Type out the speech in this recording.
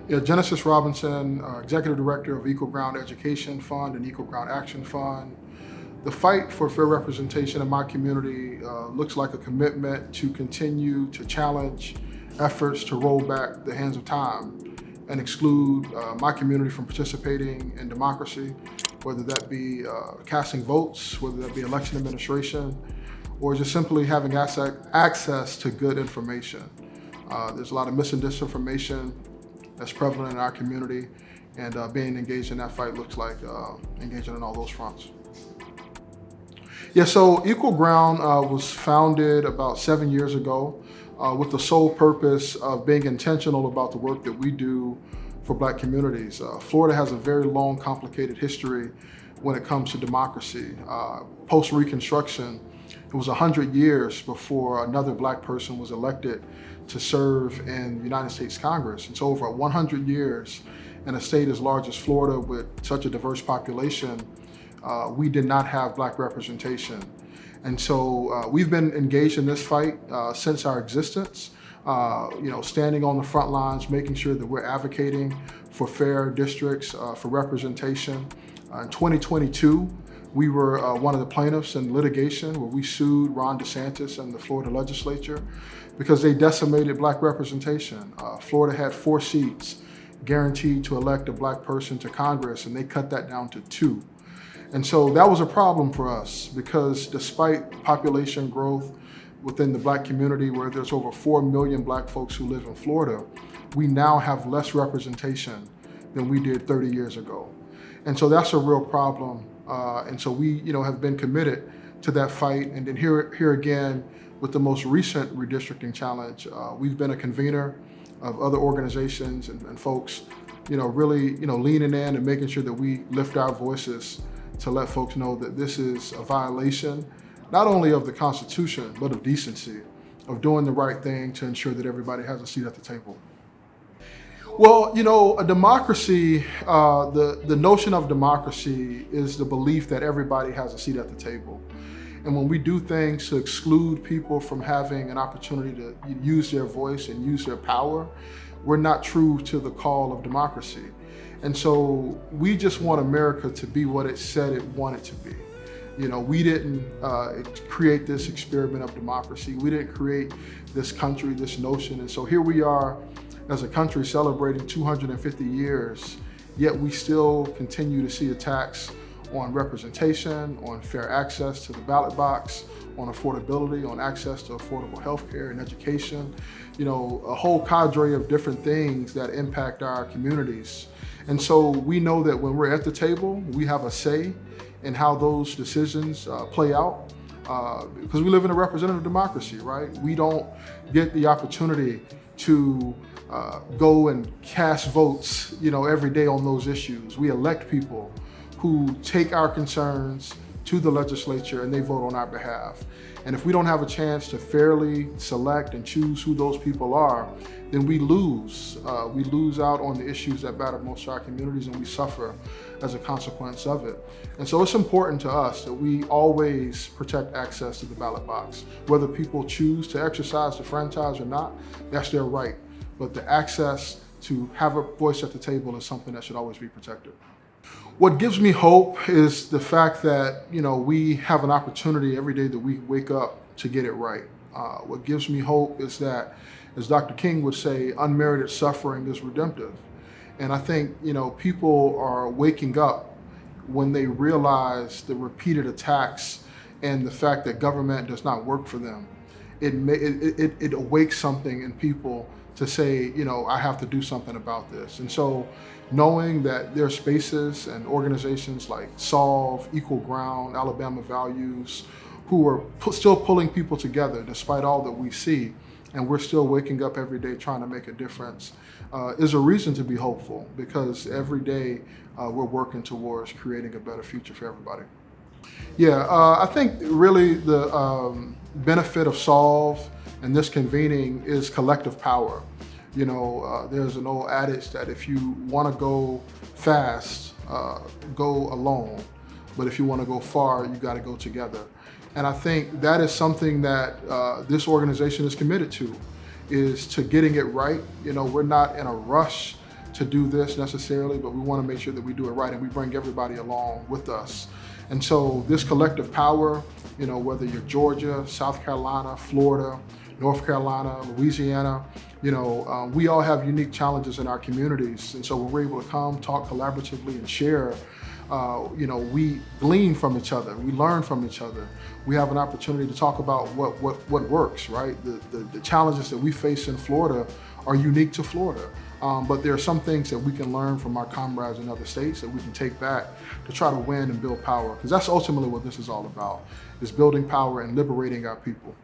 Yeah, Genesis Robinson, Executive Director of Equal Ground Education Fund and Equal Ground Action Fund. The fight for fair representation in my community looks like a commitment to continue to challenge efforts to roll back the hands of time and exclude my community from participating in democracy, whether that be casting votes, whether that be election administration, or just simply having access to good information. There's a lot of mis and disinformation that's prevalent in our community, and being engaged in that fight looks like engaging on all those fronts. Yeah, so Equal Ground was founded about 7 years ago with the sole purpose of being intentional about the work that we do for Black communities. Florida has a very long, complicated history when it comes to democracy. Post-Reconstruction, it was 100 years before another Black person was elected to serve in the United States Congress. And so over 100 years in a state as large as Florida with such a diverse population, we did not have Black representation. And so we've been engaged in this fight since our existence, standing on the front lines, making sure that we're advocating for fair districts, for representation. In 2022, we were one of the plaintiffs in litigation where we sued Ron DeSantis and the Florida legislature because they decimated Black representation. Florida had 4 seats guaranteed to elect a Black person to Congress, and they cut that down to 2. And so that was a problem for us because despite population growth within the Black community, where there's over 4 million Black folks who live in Florida, we now have less representation than we did 30 years ago. And so that's a real problem. And so we have been committed to that fight. And then here again, with the most recent redistricting challenge, we've been a convener of other organizations and folks, really, leaning in and making sure that we lift our voices to let folks know that this is a violation, not only of the Constitution, but of decency, of doing the right thing to ensure that everybody has a seat at the table. Well, a democracy, the notion of democracy is the belief that everybody has a seat at the table. And when we do things to exclude people from having an opportunity to use their voice and use their power, we're not true to the call of democracy. And so we just want America to be what it said it wanted to be. We didn't create this experiment of democracy. We didn't create this country, this notion. And so here we are as a country celebrating 250 years, yet we still continue to see attacks on representation, on fair access to the ballot box, on affordability, on access to affordable health care and education, a whole cadre of different things that impact our communities. And so we know that when we're at the table, we have a say in how those decisions play out, because we live in a representative democracy, right? We don't get the opportunity to go and cast votes, every day on those issues. We elect people who take our concerns to the legislature and they vote on our behalf. And if we don't have a chance to fairly select and choose who those people are, then we lose. We lose out on the issues that matter most to our communities, and we suffer as a consequence of it. And so it's important to us that we always protect access to the ballot box. Whether people choose to exercise the franchise or not, that's their right. But the access to have a voice at the table is something that should always be protected. What gives me hope is the fact that, we have an opportunity every day that we wake up to get it right. What gives me hope is that, as Dr. King would say, unmerited suffering is redemptive. And I think, people are waking up when they realize the repeated attacks and the fact that government does not work for them. It awakes something in people to say, I have to do something about this. And so knowing that there are spaces and organizations like Solve, Equal Ground, Alabama Values, who are still pulling people together despite all that we see, and we're still waking up every day trying to make a difference, is a reason to be hopeful, because every day we're working towards creating a better future for everybody. Yeah, I think really the benefit of Solve and this convening is collective power. There's an old adage that if you want to go fast, go alone. But if you want to go far, you got to go together. And I think that is something that this organization is committed to, is to getting it right. We're not in a rush to do this necessarily, but we want to make sure that we do it right and we bring everybody along with us. And so this collective power, whether you're Georgia, South Carolina, Florida, North Carolina, Louisiana, we all have unique challenges in our communities. And so when we're able to come, talk collaboratively and share, we glean from each other, we learn from each other. We have an opportunity to talk about what works, right? The challenges that we face in Florida are unique to Florida. But there are some things that we can learn from our comrades in other states that we can take back to try to win and build power. Because that's ultimately what this is all about, is building power and liberating our people.